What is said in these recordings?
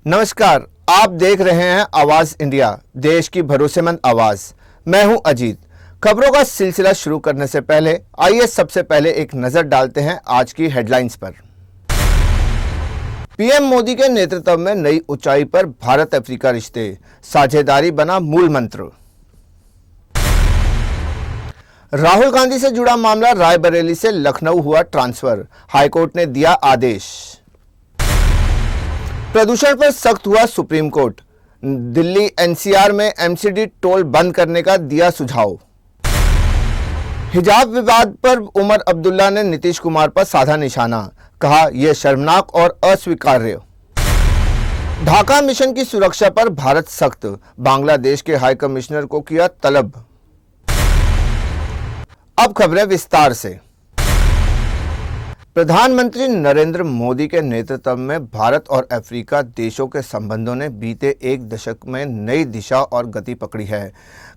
नमस्कार, आप देख रहे हैं आवाज इंडिया, देश की भरोसेमंद आवाज। मैं हूं अजीत। खबरों का सिलसिला शुरू करने से पहले आइए सबसे पहले एक नजर डालते हैं आज की हेडलाइंस पर। पीएम मोदी के नेतृत्व में नई ऊंचाई पर भारत अफ्रीका रिश्ते, साझेदारी बना मूल मंत्र। राहुल गांधी से जुड़ा मामला, रायबरेली से लखनऊ हुआ ट्रांसफर, हाईकोर्ट ने दिया आदेश। प्रदूषण पर सख्त हुआ सुप्रीम कोर्ट, दिल्ली एनसीआर में एमसीडी टोल बंद करने का दिया सुझाव। हिजाब विवाद पर उमर अब्दुल्ला ने नीतीश कुमार पर साधा निशाना, कहा यह शर्मनाक और अस्वीकार्य। ढाका मिशन की सुरक्षा पर भारत सख्त, बांग्लादेश के हाई कमिश्नर को किया तलब। अब खबरें विस्तार से। प्रधानमंत्री नरेंद्र मोदी के नेतृत्व में भारत और अफ्रीका देशों के संबंधों ने बीते एक दशक में नई दिशा और गति पकड़ी है।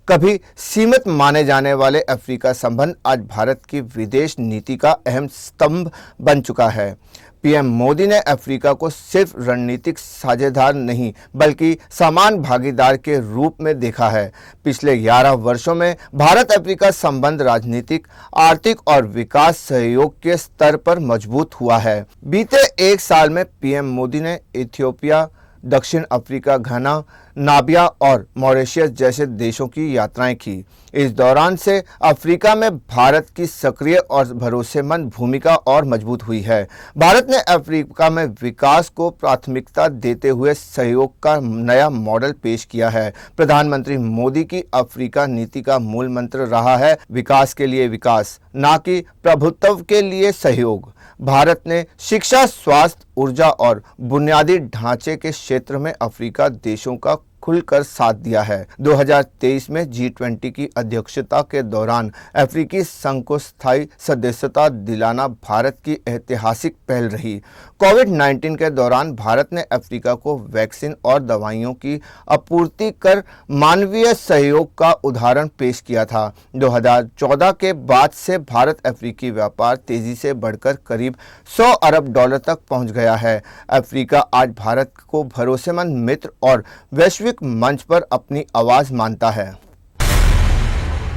कभी सीमित माने जाने वाले अफ्रीका संबंध आज भारत की विदेश नीति का अहम स्तंभ बन चुका है। पीएम मोदी ने अफ्रीका को सिर्फ रणनीतिक साझेदार नहीं बल्कि समान भागीदार के रूप में देखा है। पिछले 11 वर्षों में भारत अफ्रीका संबंध राजनीतिक, आर्थिक और विकास सहयोग के स्तर पर मजबूत हुआ है। बीते एक साल में पीएम मोदी ने इथियोपिया, दक्षिण अफ्रीका, घाना, नामिबिया और मॉरिशस जैसे देशों की यात्राएं की। इस दौरान से अफ्रीका में भारत की सक्रिय और भरोसेमंद भूमिका और मजबूत हुई है। भारत ने अफ्रीका में विकास को प्राथमिकता देते हुए सहयोग का नया मॉडल पेश किया है। प्रधानमंत्री मोदी की अफ्रीका नीति का मूल मंत्र रहा है विकास के लिए विकास, ना कि प्रभुत्व के लिए सहयोग। भारत ने शिक्षा, स्वास्थ्य, ऊर्जा और बुनियादी ढांचे के क्षेत्र में अफ्रीका देशों का खुलकर साथ दिया है। 2023 में G20 की अध्यक्षता के दौरान अफ्रीकी संघ को स्थायी सदस्यता दिलाना भारत की ऐतिहासिक पहल रही। कोविड-19 के दौरान भारत ने अफ्रीका को वैक्सीन और दवाइयों की आपूर्ति कर मानवीय सहयोग का उदाहरण पेश किया था। 2014 के बाद से भारत अफ्रीकी व्यापार तेजी से बढ़कर करीब $100 अरब तक पहुंच गया है। अफ्रीका आज भारत को भरोसेमंद मित्र और वैश्विक मंच पर अपनी आवाज मानता है।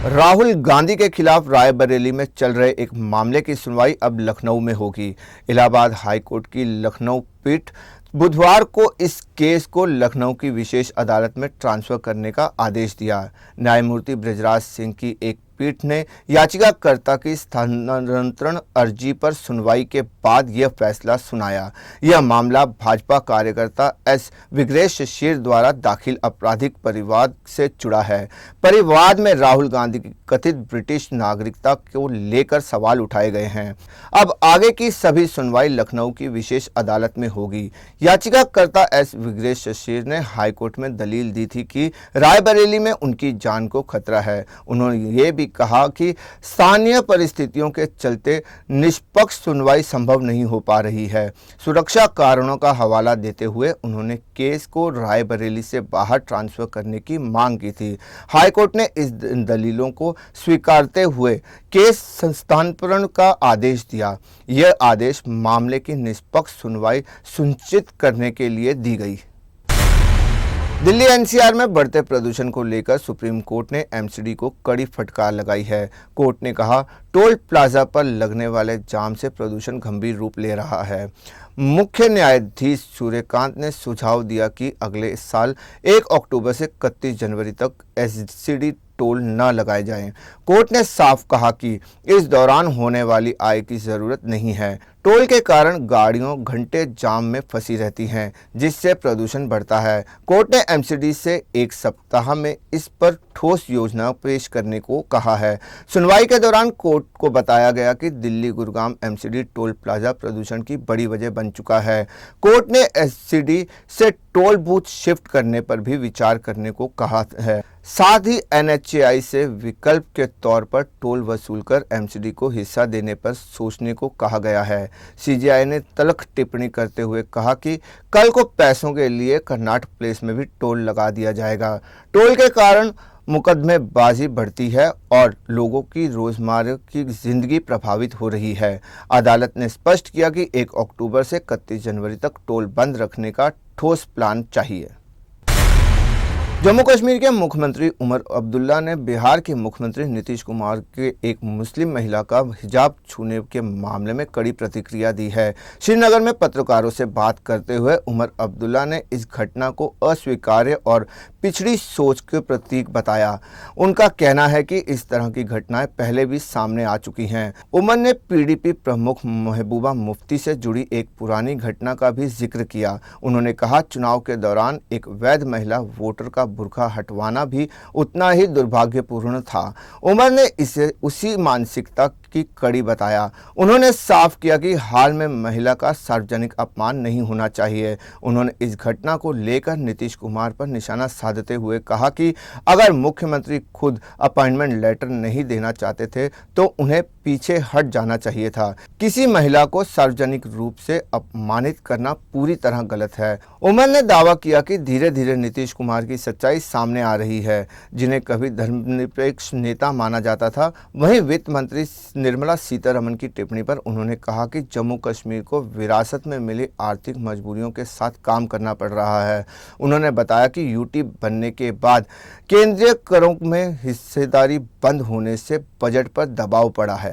राहुल गांधी के खिलाफ रायबरेली में चल रहे एक मामले की सुनवाई अब लखनऊ में होगी। इलाहाबाद हाईकोर्ट की लखनऊ पीठ बुधवार को इस केस को लखनऊ की विशेष अदालत में ट्रांसफर करने का आदेश दिया। न्यायमूर्ति बृजराज सिंह की एक पीठ ने याचिकाकर्ता की स्थानांतरण अर्जी पर सुनवाई के बाद यह फैसला सुनाया। यह मामला भाजपा कार्यकर्ता एस विग्रेश द्वारा दाखिल आपराधिक परिवाद से जुड़ा है। परिवाद में राहुल गांधी की कथित ब्रिटिश नागरिकता को लेकर सवाल उठाए गए हैं। अब आगे की सभी सुनवाई लखनऊ की विशेष अदालत में होगी। याचिकाकर्ता एस विग्रेश ने हाईकोर्ट में दलील दी थी कि रायबरेली में उनकी जान को खतरा है। उन्होंने ये भी कहा कि स्थानीय परिस्थितियों के चलते निष्पक्ष सुनवाई संभव नहीं हो पा रही है। सुरक्षा कारणों का हवाला देते हुए उन्होंने केस को रायबरेली से बाहर ट्रांसफर करने की मांग की थी। हाईकोर्ट ने इस दलीलों को स्वीकारते हुए केस स्थानांतरण का आदेश दिया। यह आदेश मामले की निष्पक्ष सुनवाई सुनिश्चित करने के लिए दी गई। दिल्ली एनसीआर में बढ़ते प्रदूषण को लेकर सुप्रीम कोर्ट ने एमसीडी को कड़ी फटकार लगाई है। कोर्ट ने कहा, टोल प्लाजा पर लगने वाले जाम से प्रदूषण गंभीर रूप ले रहा है। मुख्य न्यायाधीश सूर्यकांत ने सुझाव दिया कि अगले साल 1 अक्टूबर से 31 जनवरी तक एससीडी टोल न लगाए जाएं। कोर्ट ने साफ कहा कि इस दौरान होने वाली आय की जरूरत नहीं है। टोल के कारण गाड़ियों घंटे जाम में फंसी रहती हैं, जिससे प्रदूषण बढ़ता है। कोर्ट ने एमसीडी से 1 सप्ताह में इस पर ठोस योजना पेश करने को कहा है। सुनवाई के दौरान कोर्ट को बताया गया कि Delhi Gurugram MCD toll plaza प्रदूषण की बड़ी वजह बन चुका है। कोर्ट ने एससीडी से टोल बूथ शिफ्ट करने पर भी विचार करने को कहा है। साथ ही एनएचएआई से विकल्प के तौर पर टोल वसूलकर एमसीडी को हिस्सा देने पर सोचने को कहा गया है। सीजेआई ने तल्ख टिप्पणी करते हुए कहा कि कल को पैसों के लिए कर्नाटक प्लेस में भी टोल लगा दिया जाएगा। टोल के कारण मुकदमेबाजी बढ़ती है और लोगों की रोजमर्रा की जिंदगी प्रभावित हो रही है। अदालत ने स्पष्ट किया कि 1 अक्टूबर से 31 जनवरी तक टोल बंद रखने का ठोस प्लान चाहिए। जम्मू कश्मीर के मुख्यमंत्री उमर अब्दुल्ला ने बिहार के मुख्यमंत्री नीतीश कुमार के एक मुस्लिम महिला का हिजाब छूने के मामले में कड़ी प्रतिक्रिया दी है। श्रीनगर में पत्रकारों से बात करते हुए उमर अब्दुल्ला ने इस घटना को अस्वीकार्य और पिछड़ी सोच के प्रतीक बताया। उनका कहना है कि इस तरह की घटनाएं पहले भी सामने आ चुकी हैं। उमर ने पीडीपी प्रमुख महबूबा मुफ्ती से जुड़ी एक पुरानी घटना का भी जिक्र किया। उन्होंने कहा, चुनाव के दौरान एक वैध महिला वोटर का बुर्का हटवाना भी उतना ही दुर्भाग्यपूर्ण था। उमर ने इसे उसी मानसिकता की कड़ी बताया। उन्होंने साफ किया कि हाल में महिला का सार्वजनिक अपमान नहीं होना चाहिए। उन्होंने इस घटना को लेकर नीतीश कुमार पर निशाना साधते हुए कहा कि अगर मुख्यमंत्री खुद अपॉइंटमेंट लेटर नहीं देना चाहते थे तो उन्हें पीछे हट जाना चाहिए था। किसी महिला को सार्वजनिक रूप से अपमानित करना पूरी तरह गलत है। उमर ने दावा किया कि धीरे धीरे नीतीश कुमार की सच्चाई सामने आ रही है। जिन्हें कभी धर्मनिरपेक्ष नेता माना जाता था, वहीं वित्त मंत्री निर्मला सीतारमण की टिप्पणी पर उन्होंने कहा कि जम्मू कश्मीर को विरासत में मिली आर्थिक मजबूरियों के साथ काम करना पड़ रहा है। उन्होंने बताया कि यूटी बनने के बाद केंद्रीय करों में हिस्सेदारी बंद होने से बजट पर दबाव पड़ा है।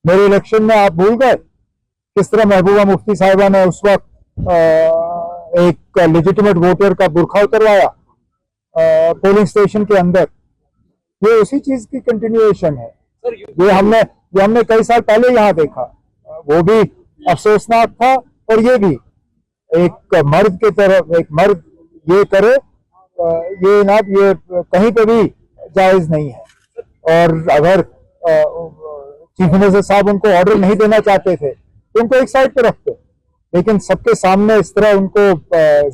मेरे इलेक्शन में आप भूल गए किस तरह महबूबा मुफ्ती साहिबा ने उस वक्त एक लेजिटिमेट वोटर का बुर्खा उतरवाया पोलिंग स्टेशन के अंदर। ये उसी चीज की कंटिन्यूएशन है। ये हमने कई साल पहले यहाँ देखा। वो भी अफसोसनाक था और ये भी एक मर्द के तरफ एक मर्द ये करे, ये कहीं पे भी जायज नहीं है। और अगर चीफ मिनिस्टर साहब उनको ऑर्डर नहीं देना चाहते थे तो उनको एक साइड पे रखते, लेकिन सबके सामने इस तरह उनको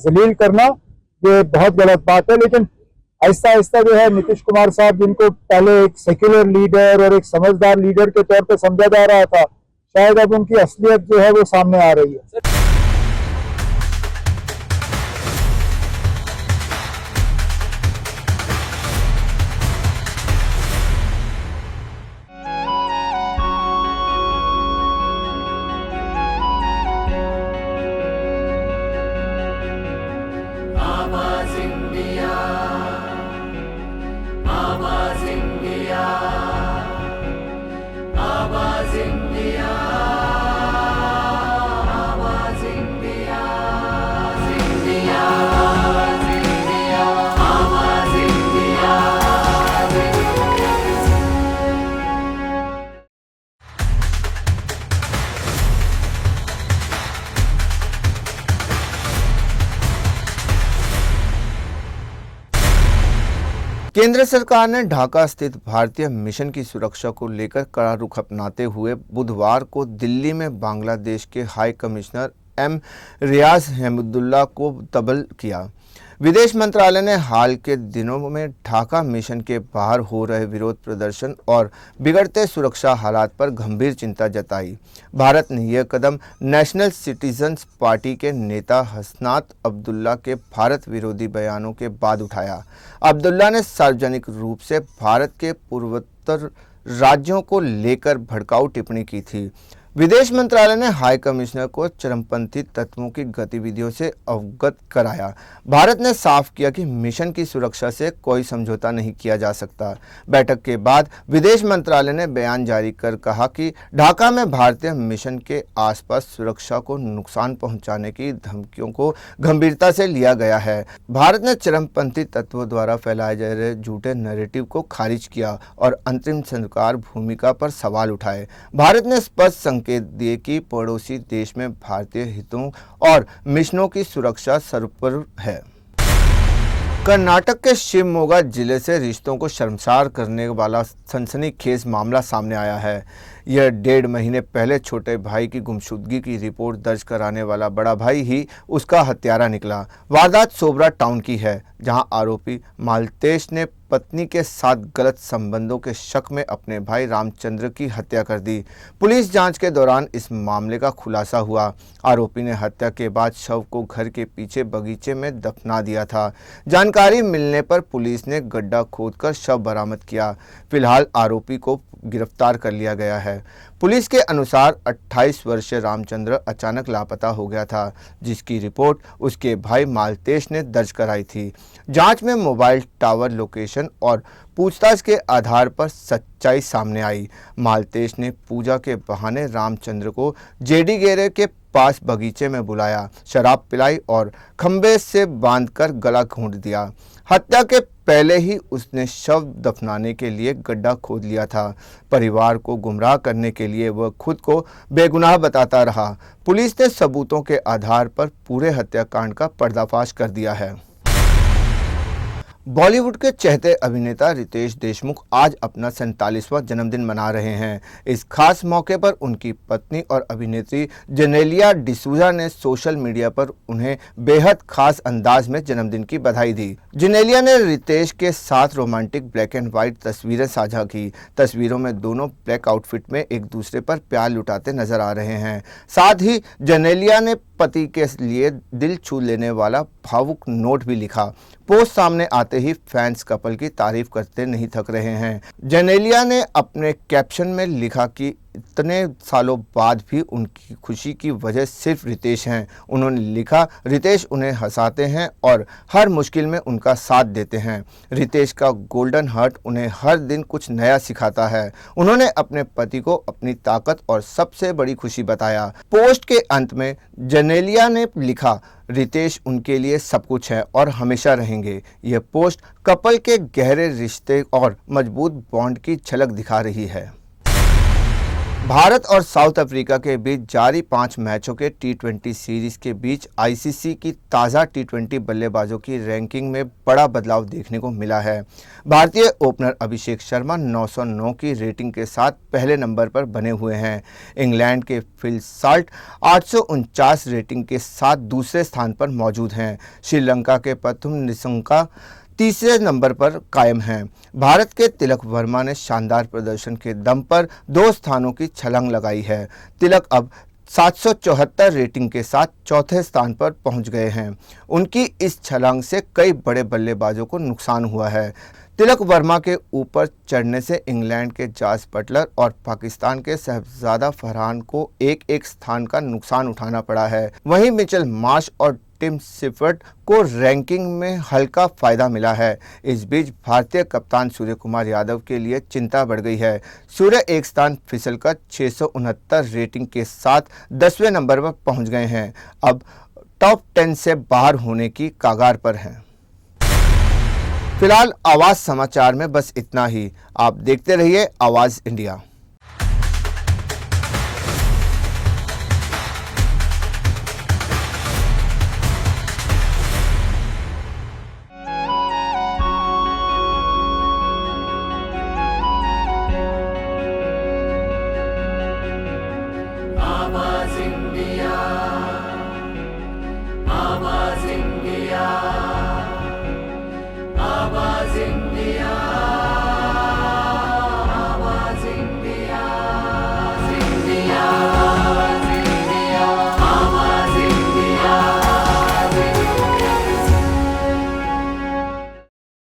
जलील करना ये बहुत गलत बात है। लेकिन आहिस्ता आहिस्ता जो है नीतीश कुमार साहब, जिनको पहले एक सेक्युलर लीडर और एक समझदार लीडर के तौर पे समझा जा रहा था, शायद अब उनकी असलियत जो है वो सामने आ रही है। केंद्र सरकार ने ढाका स्थित भारतीय मिशन की सुरक्षा को लेकर कड़ा रुख अपनाते हुए बुधवार को दिल्ली में बांग्लादेश के हाई कमिश्नर एम रियाज अहमदुल्ला को तलब किया। विदेश मंत्रालय ने हाल के दिनों में ढाका मिशन के बाहर हो रहे विरोध प्रदर्शन और बिगड़ते सुरक्षा हालात पर गंभीर चिंता जताई। भारत ने यह कदम नेशनल सिटीजन्स पार्टी के नेता हसनात अब्दुल्ला के भारत विरोधी बयानों के बाद उठाया। अब्दुल्ला ने सार्वजनिक रूप से भारत के पूर्वोत्तर राज्यों को लेकर भड़काऊ टिप्पणी की थी। विदेश मंत्रालय ने हाई कमिश्नर को चरमपंथी तत्वों की गतिविधियों से अवगत कराया। भारत ने साफ किया कि मिशन की सुरक्षा से कोई समझौता नहीं किया जा सकता। बैठक के बाद विदेश मंत्रालय ने बयान जारी कर कहा कि ढाका में भारतीय मिशन के आसपास सुरक्षा को नुकसान पहुंचाने की धमकियों को गंभीरता से लिया गया है। भारत ने चरमपंथी तत्वों द्वारा फैलाए जा रहे झूठे नैरेटिव को खारिज किया और अंतरिम सरकार भूमिका पर सवाल उठाए। भारत ने स्पष्ट संकेत दिए कि पड़ोसी देश में भारतीय हितों और मिशनों की सुरक्षा सर्वोपरि है। कर्नाटक के शिवमोगा जिले से रिश्तों को शर्मसार करने वाला सनसनीखेज मामला सामने आया है। यह 1.5 महीने पहले छोटे भाई की गुमशुदगी की रिपोर्ट दर्ज कराने वाला बड़ा भाई ही उसका हत्यारा निकला। वारदात सोबरा टाउन की है, जहां आरोपी मालतेश ने पत्नी के साथ गलत संबंधों के शक में अपने भाई रामचंद्र की हत्या कर दी। पुलिस जांच के दौरान इस मामले का खुलासा हुआ। आरोपी ने हत्या के बाद शव को घर के पीछे बगीचे में दफना दिया था। जानकारी मिलने पर पुलिस ने गड्ढा खोदकर शव बरामद किया। फिलहाल आरोपी को गिरफ्तार कर लिया गया है। पुलिस के अनुसार 28 वर्षीय रामचंद्र अचानक लापता हो गया था, जिसकी रिपोर्ट उसके भाई मालतेश ने दर्ज कराई थी। जांच में मोबाइल टावर लोकेशन और पूछताछ के आधार पर सच्चाई सामने आई। मालतेश ने पूजा के बहाने रामचंद्र को जेडी गेरे के पास बगीचे में बुलाया, शराब पिलाई और खंबे से बांधकर गला घोंट दिया। हत्या के पहले ही उसने शव दफनाने के लिए गड्ढा खोद लिया था। परिवार को गुमराह करने के लिए वह खुद को बेगुनाह बताता रहा। पुलिस ने सबूतों के आधार पर पूरे हत्याकांड का पर्दाफाश कर दिया है। बॉलीवुड के चहेते अभिनेता रितेश देशमुख आज अपना 47वां जन्मदिन मना रहे हैं। इस खास मौके पर उनकी पत्नी और अभिनेत्री जेनेलिया डिसूजा ने सोशल मीडिया पर उन्हें बेहद खास अंदाज में जन्मदिन की बधाई दी। जेनेलिया ने रितेश के साथ रोमांटिक ब्लैक एंड व्हाइट तस्वीरें साझा की। तस्वीरों में दोनों ब्लैक आउटफिट में एक दूसरे पर प्यार लुटाते नजर आ रहे हैं। साथ ही जेनेलिया ने पति के लिए दिल छू लेने वाला भावुक नोट भी लिखा। पोस्ट सामने आते ही फैंस कपल की तारीफ करते नहीं थक रहे हैं। जेनेलिया ने अपने कैप्शन में लिखा कि इतने सालों बाद भी उनकी खुशी की वजह सिर्फ रितेश हैं। उन्होंने लिखा, रितेश उन्हें हंसाते हैं और हर मुश्किल में उनका साथ देते हैं। रितेश का गोल्डन हार्ट उन्हें हर दिन कुछ नया सिखाता है। उन्होंने अपने पति को अपनी ताकत और सबसे बड़ी खुशी बताया। पोस्ट के अंत में जेनेलिया ने लिखा, रितेश उनके लिए सब कुछ है और हमेशा रहेंगे। यह पोस्ट कपल के गहरे रिश्ते और मजबूत बॉन्ड की झलक दिखा रही है। भारत और साउथ अफ्रीका के बीच जारी 5 मैचों के टी20 सीरीज के बीच आईसीसी की ताज़ा टी20 बल्लेबाजों की रैंकिंग में बड़ा बदलाव देखने को मिला है। भारतीय ओपनर अभिषेक शर्मा 909 की रेटिंग के साथ पहले नंबर पर बने हुए हैं। इंग्लैंड के फिल साल्ट 849 रेटिंग के साथ दूसरे स्थान पर मौजूद हैं। श्रीलंका के पथुम निशंका तीसरे नंबर पर कायम हैं। भारत के तिलक वर्मा ने शानदार प्रदर्शन के दम पर 2 स्थानों की छलांग लगाई है। तिलक अब 774 रेटिंग के साथ चौथे स्थान पर पहुंच गए हैं। उनकी इस छलांग से कई बड़े बल्लेबाजों को नुकसान हुआ है। तिलक वर्मा के ऊपर चढ़ने से इंग्लैंड के जॉस बटलर और पाकिस्तान के शहजादा फरहान को एक स्थान का नुकसान उठाना पड़ा है। वहीं मिचेल मार्श और टिम सिफर्ट को रैंकिंग में हल्का फायदा मिला है। इस बीच भारतीय कप्तान सूर्य कुमार यादव के लिए चिंता बढ़ गई है। सूर्य एक स्थान फिसलकर 669 रेटिंग के साथ 10वें नंबर पर पहुंच गए हैं। अब टॉप 10 से बाहर होने की कगार पर हैं। फिलहाल आवाज़ समाचार में बस इतना ही। आप देखते रहिए आवाज़ इंडिया।